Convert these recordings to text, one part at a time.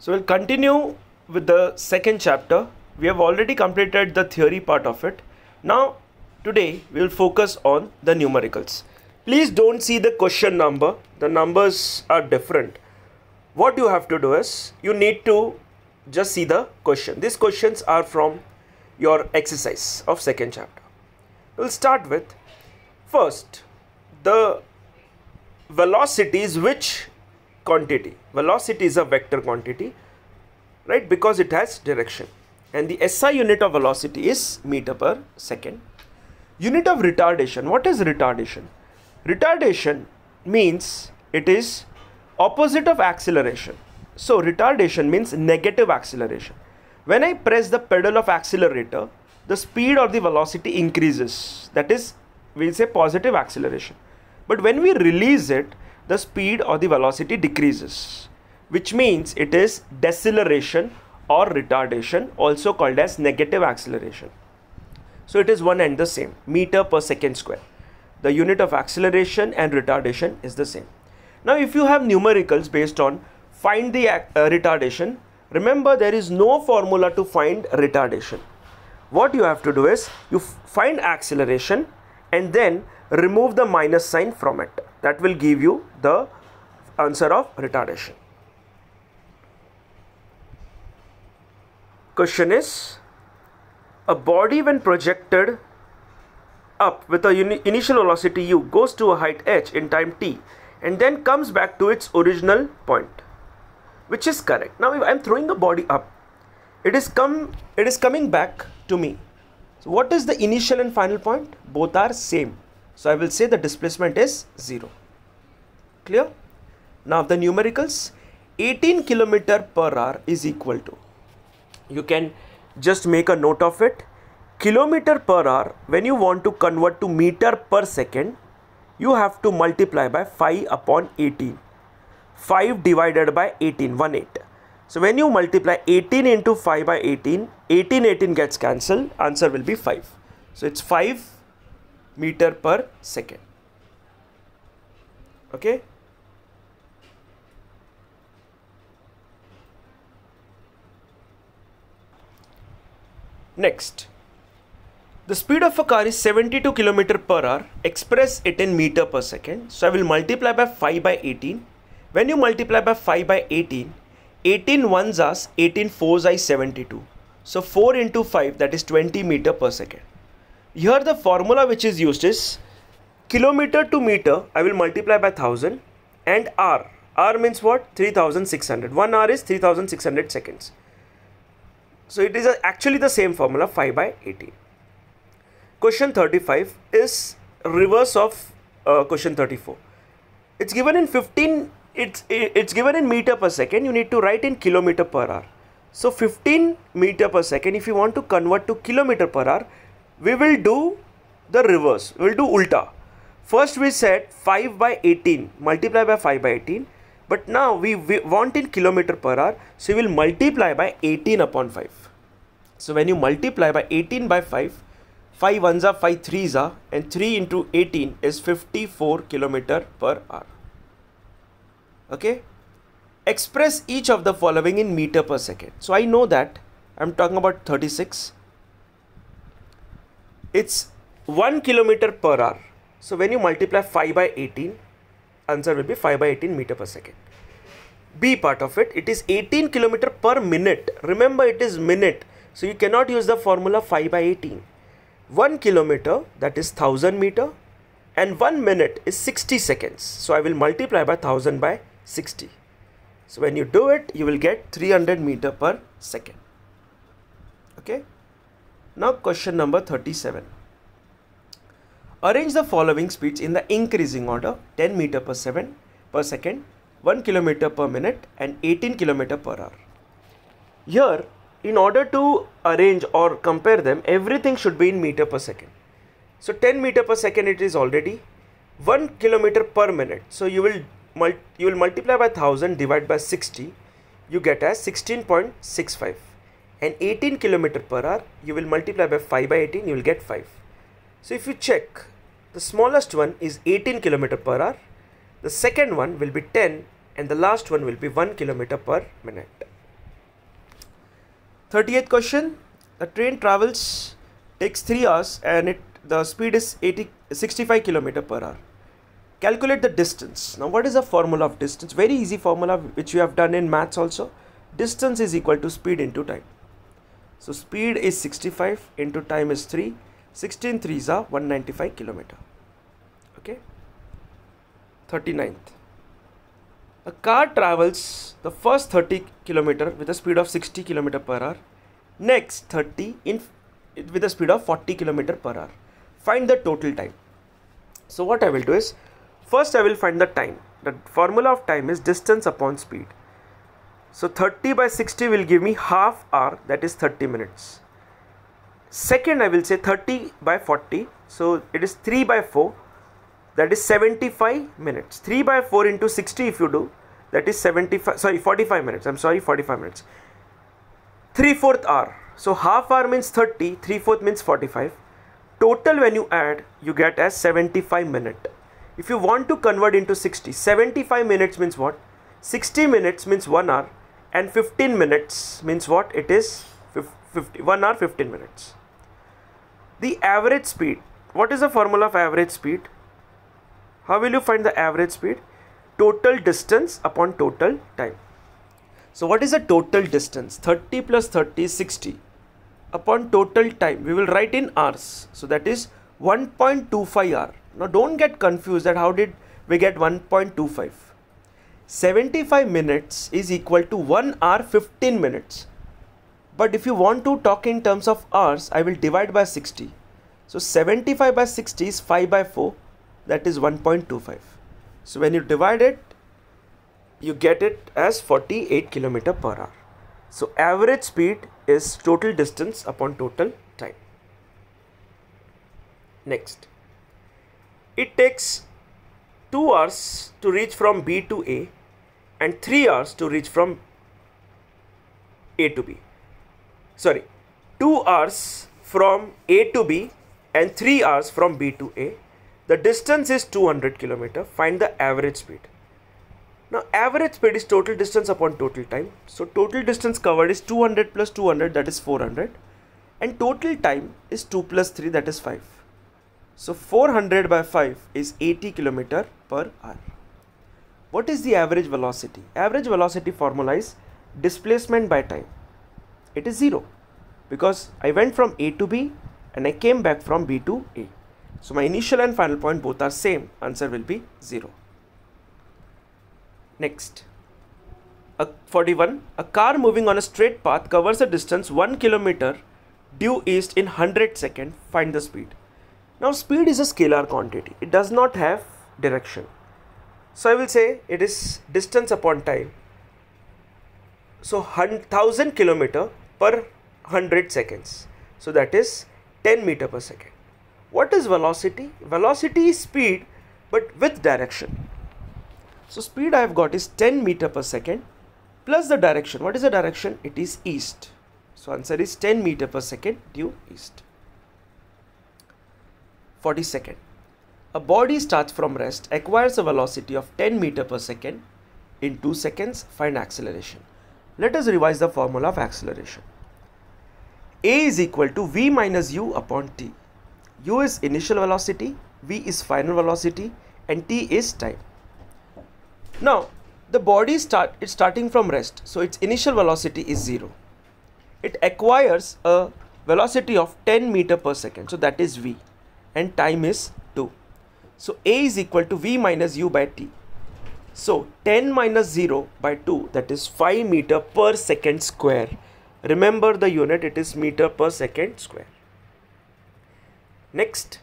So we'll continue with the second chapter. We have already completed the theory part of it. Now today we will focus on the numericals. Please don't see the question number. The numbers are different. What you have to do is you need to just see the question. These questions are from your exercise of second chapter. We'll start with first the velocity is which quantity. Velocity is a vector quantity, right, because it has direction, and the SI unit of velocity is meter per second. Unit of retardation. What is retardation? Retardation means it is opposite of acceleration. So retardation means negative acceleration. When I press the pedal of accelerator, the speed or the velocity increases. That is, we'll say positive acceleration. But when we release it, the speed or the velocity decreases, which means it is deceleration or retardation, also called as negative acceleration. So it is one and the same, meter per second square. The unit of acceleration and retardation is the same. Now if you have numericals based on find the retardation, remember there is no formula to find retardation. What you have to do is you find acceleration and then remove the minus sign from it. That will give you the answer of retardation. Question is, a body when projected up with a initial velocity u goes to a height h in time t and then comes back to its original point. Which is correct? Now if I am throwing a body up, it is coming back to me. So what is the initial and final point? Both are same. So I will say the displacement is 0. Clear? Now the numericals, 18 km per hour is equal to, you can just make a note of it, kilometer per hour. When you want to convert to meter per second, you have to multiply by 5 upon 18. 5 divided by 18, 18. So when you multiply 18 into 5 by 18, 18 gets cancelled, answer will be 5. So it's 5 meter per second. Okay. Next, the speed of a car is 72 km per hour. Express it in meter per second. So I will multiply by 5 by 18. When you multiply by 5 by 18, 18 ones are 18 fours are 72. So 4 into 5, that is 20 meter per second. Here the formula which is used is kilometer to meter. I will multiply by 1000 and r. R means what? 3600. 1 hour is 3600 seconds. So it is actually the same formula, 5 by 18. Question 35 is reverse of question 34. It's given in 15. It's given in meter per second. You need to write in kilometer per hour. So 15 meter per second. If you want to convert to kilometer per hour, we will do the reverse. We will do ulta. First we said 5 by 18, multiply by 5 by 18. But now we want in kilometer per hour. So we will multiply by 18 upon 5. So when you multiply by 18 by 5, 5 ones are 5 threes are, and 3 into 18 is 54 km per hour. Okay. Express each of the following in meter per second. So I know that I'm talking about 36. It's 1 km per hour. So when you multiply 5 by 18, answer will be 5 by 18 meter per second. B part of it, it is 18 km per minute. Remember, it is minute. So you cannot use the formula 5 by 18. 1 kilometer, that is 1000 meter, and 1 minute is 60 seconds. So I will multiply by 1000 by 60. So when you do it, you will get 300 meter per second. Okay. Now question number 37. Arrange the following speeds in the increasing order: 10 meter per second, 1 kilometer per minute, and 18 kilometer per hour. Here, in order to arrange or compare them, everything should be in meter per second. So 10 meter per second it is already, 1 kilometer per minute. So you will multiply by 1000 divided by 60, you get as 16.65. And 18 kilometer per hour, you will multiply by 5 by 18, you will get 5. So if you check, the smallest one is 18 km per hour, the second one will be 10, and the last one will be 1 km per minute. 38th question. A train takes 3 hours and the speed is 65 km per hour. Calculate the distance. Now what is the formula of distance? Very easy formula which we have done in maths also. Distance is equal to speed into time. So speed is 65 into time is 3. 16 3s are 195 km. Okay. 39th. A car travels the first 30 km with a speed of 60 km per hour. Next 30 with a speed of 40 km per hour. Find the total time. So what I will do is, first I will find the time. The formula of time is distance upon speed. So 30 by 60 will give me half hour, that is 30 minutes. Second I will say 30 by 40, so it is 3 by 4, that is 75 minutes. 3 by 4 into 60 if you do, that is 45 minutes. I'm sorry, 45 minutes. 3/4 hour. So half hour means 30, 3/4 means 45. Total when you add, you get as 75 minutes. If you want to convert into 60, 75 minutes means what? 60 minutes means 1 hour and 15 minutes means what? It is 1 hour 15 minutes. The average speed. What is the formula of average speed? How will you find the average speed? Total distance upon total time. So what is the total distance? 30 plus 30 is 60. Upon total time, we will write in hours. So that is 1.25 hour. Now don't get confused that how did we get 1.25. 75 minutes is equal to 1 hour 15 minutes. But if you want to talk in terms of hours, I will divide by 60. So 75 by 60 is 5 by 4. That is 1.25. So when you divide it, you get it as 48 km per hour. So average speed is total distance upon total time. Next. It takes 2 hours to reach from B to A and 3 hours to reach from A to B. Sorry, 2 hours from A to B and 3 hours from B to A. The distance is 200 km. Find the average speed. Now average speed is total distance upon total time. So total distance covered is 200 plus 200, that is 400. And total time is 2 plus 3, that is 5. So 400 by 5 is 80 km per hour. What is the average velocity? Average velocity formula is displacement by time. It is 0 because I went from A to B and I came back from B to A. So my initial and final point both are same. Answer will be 0. Next. 41. A car moving on a straight path covers a distance 1 km due east in 100 seconds. Find the speed. Now speed is a scalar quantity. It does not have direction. So I will say it is distance upon time. So 1000 km per 100 seconds. So that is 10 meter per second. What is velocity? Velocity is speed but with direction. So speed I have got is 10 meter per second plus the direction. What is the direction? It is east. So answer is 10 meter per second due east. 42nd. A body starts from rest, acquires a velocity of 10 meter per second. In 2 seconds, find acceleration. Let us revise the formula of acceleration. A is equal to V minus U upon T. U is initial velocity, V is final velocity and T is time. Now, the body is starting from rest, so its initial velocity is 0. It acquires a velocity of 10 meter per second, so that is V, and time is 2. So A is equal to V minus U by T. So 10 minus 0 by 2, that is 5 meter per second square. Remember the unit, it is meter per second square. Next,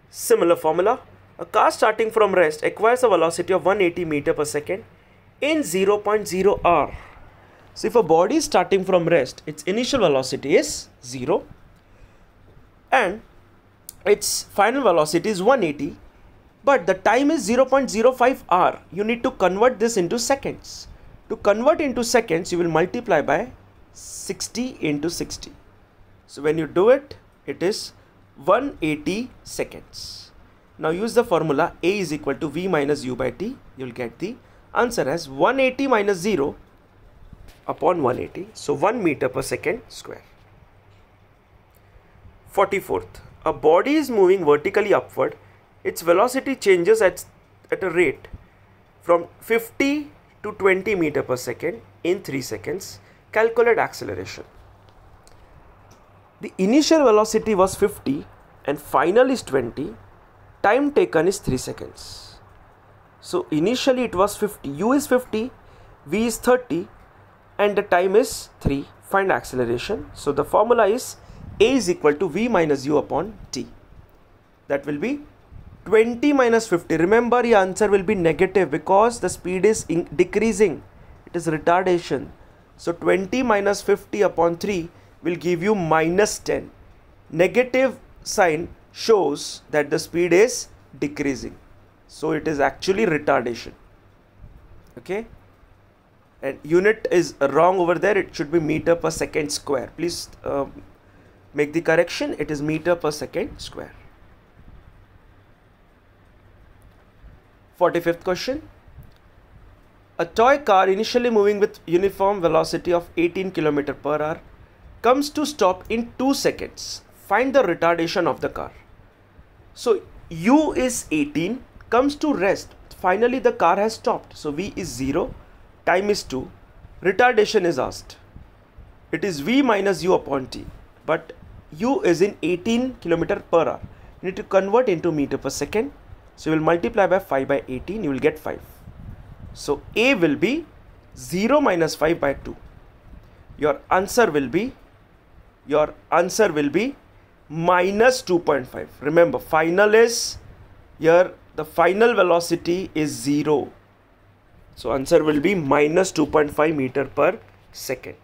similar formula. A car starting from rest acquires a velocity of 180 meter per second in 0.0 hour. So if a body is starting from rest, its initial velocity is 0 and its final velocity is 180, but the time is 0.05 hour. You need to convert this into seconds. To convert into seconds, you will multiply by 60 into 60. So when you do it, it is 180 seconds. Now use the formula A is equal to V minus U by T. You will get the answer as 180 minus 0 upon 180. So 1 meter per second square. 44th. A body is moving vertically upward. Its velocity changes at a rate from 50 to 20 meter per second in 3 seconds. Calculate acceleration. The initial velocity was 50 and final is 20. Time taken is 3 seconds. So initially it was 50. U is 50, V is 30 and the time is 3. Find acceleration. So the formula is A is equal to V minus U upon T. That will be 20 minus 50. Remember, your answer will be negative because the speed is decreasing. It is retardation. So 20 minus 50 upon 3 will give you minus 10. Negative sign shows that the speed is decreasing. So it is actually retardation. Okay. And unit is wrong over there. It should be meter per second square. Please make the correction. It is meter per second square. 45th question. A toy car initially moving with uniform velocity of 18 km per hour comes to stop in 2 seconds. Find the retardation of the car. So U is 18, comes to rest. Finally the car has stopped. So V is 0, time is 2. Retardation is asked. It is V minus U upon T. But U is in 18 km per hour. You need to convert into meter per second. So you will multiply by 5 by 18, you will get 5. So A will be 0 minus 5 by 2. Your answer will be minus 2.5. Remember, final is here, the final velocity is 0. So answer will be minus 2.5 meter per second.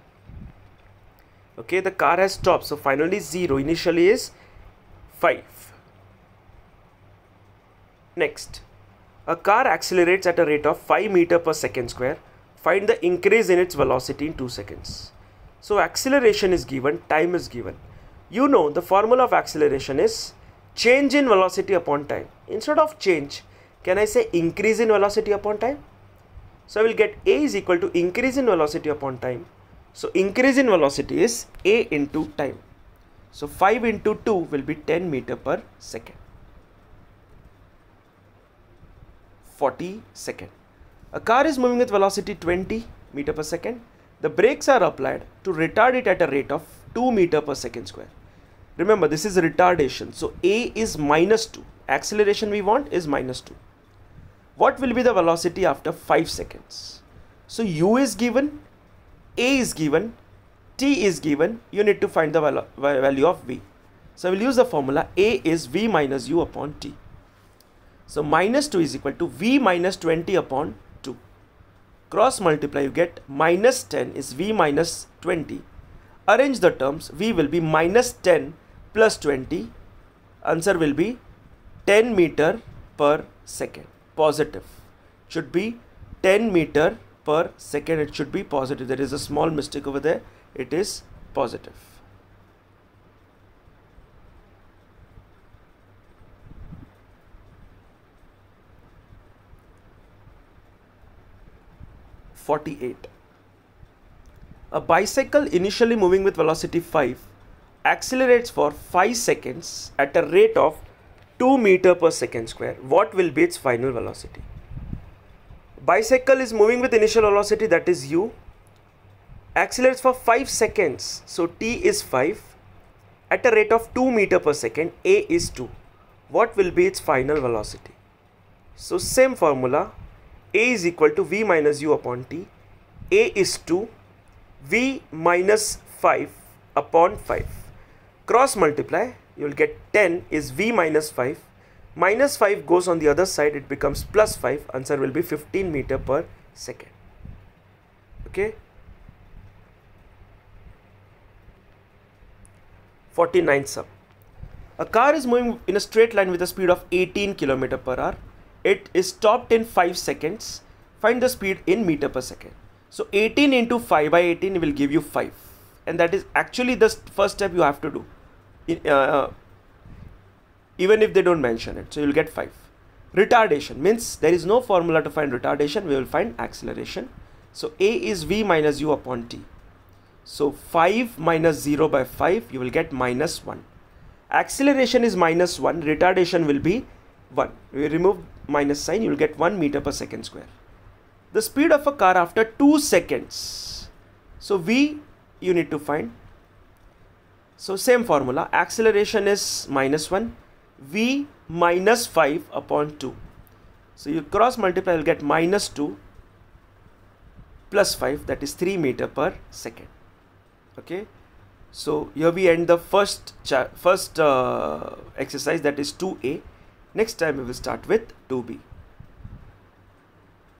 Okay, the car has stopped. So finally 0. Initially is 5. Next, a car accelerates at a rate of 5 meter per second square. Find the increase in its velocity in 2 seconds. So acceleration is given, time is given. You know the formula of acceleration is change in velocity upon time. Instead of change, can I say increase in velocity upon time? So I will get A is equal to increase in velocity upon time. So increase in velocity is A into time. So 5 into 2 will be 10 meter per second. 42nd. A car is moving with velocity 20 meter per second. The brakes are applied to retard it at a rate of 2 meter per second square. Remember, this is retardation. So A is minus 2. Acceleration we want is minus 2. What will be the velocity after 5 seconds? So U is given, A is given, T is given. You need to find the value of V. So I will use the formula A is V minus U upon T. So minus 2 is equal to V minus 20 upon 2. Cross multiply, you get minus 10 is V minus 20. Arrange the terms. V will be minus 10 plus 20. Answer will be 10 meter per second. Positive. Should be 10 meter per second. It should be positive. There is a small mistake over there. It is positive. A bicycle initially moving with velocity 5 accelerates for 5 seconds at a rate of 2 meter per second square. What will be its final velocity? Bicycle is moving with initial velocity, that is U, accelerates for 5 seconds. So T is 5 at a rate of 2 meter per second. A is 2. What will be its final velocity? So same formula. A is equal to V minus U upon T. A is 2. V minus 5 upon 5. Cross multiply. You will get 10 is V minus 5. Minus 5 goes on the other side. It becomes plus 5. Answer will be 15 meter per second. Okay. 49th sum. A car is moving in a straight line with a speed of 18 km per hour. It is stopped in 5 seconds. Find the speed in meter per second. So 18 into 5 by 18 will give you 5. And that is actually the first step you have to do. Even if they don't mention it. So you will get 5. Retardation means there is no formula to find retardation. We will find acceleration. So A is V minus U upon T. So 5 minus 0 by 5, you will get minus 1. Acceleration is minus 1, retardation will be 1. We remove minus sign, you will get 1 meter per second square. The speed of a car after 2 seconds. So V you need to find. So same formula, acceleration is minus 1, V minus 5 upon 2. So you cross multiply, you will get minus 2 plus 5, that is 3 meter per second. Okay, so here we end the first exercise, that is 2A. Next time we will start with 2B.